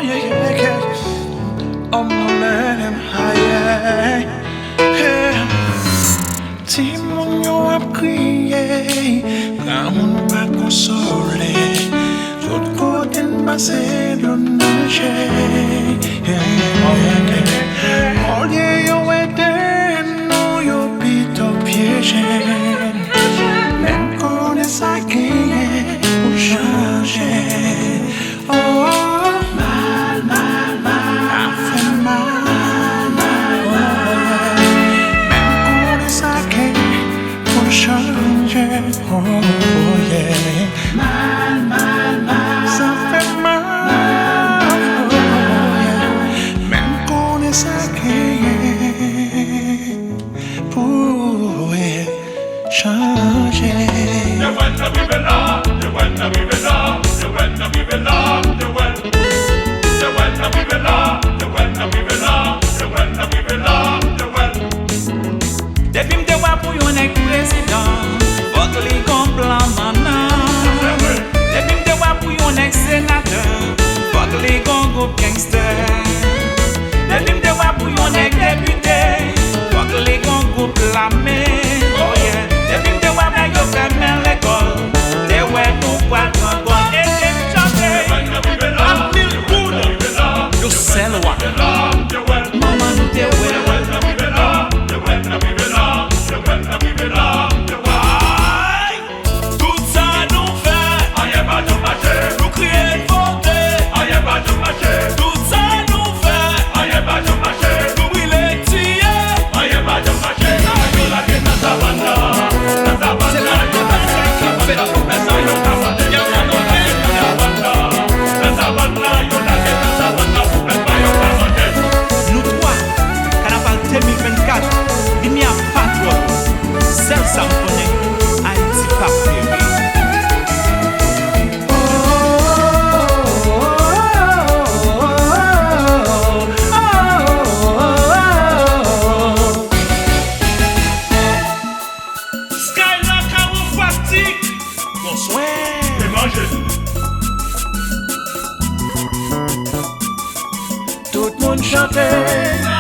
yeah, yeah, yeah. I'm gonna let him high, yeah. Timon yo ap kriye, Ramon pa konsole, tout kote n'passe l'on nage, Olye yo ete, nou yo pito piyeje, men kone sa genye pou chanje. Oh, mal, mal, mal, a fe mal, mal, mal, men kone sa genye pou chanje. Oh, yeah, mal, mal, mal, sa fe mal, oh, yeah, men kone sa genye pou chanje. The one that we belong, the one that we belong, the one that we belong, the one that we belong, the one that we belong, the one that we belong, the one. Depuis m'te wa pou yon ek président, fok li kon plan manan. Depuis m'te wa pou yon ek sénateur, fok li kon groupe gangster. Depuis m'te wa pou yon ek député, fok li kon groupe l'armée. Oh yeah. Depuis m'te wa pou yon ferme l'école, te wè nou kwa kon et chante. Anpil koun, yo sel wa. Maman nou te wè. Tout ça nous fait, nous crier voter. Tout ça nous fait, nous brûler tirer. Nous trois, carnaval 2024, lumière patron, seul symphonie, Haiti Bagay. Bonsoir. Et manger. Tout le monde chante.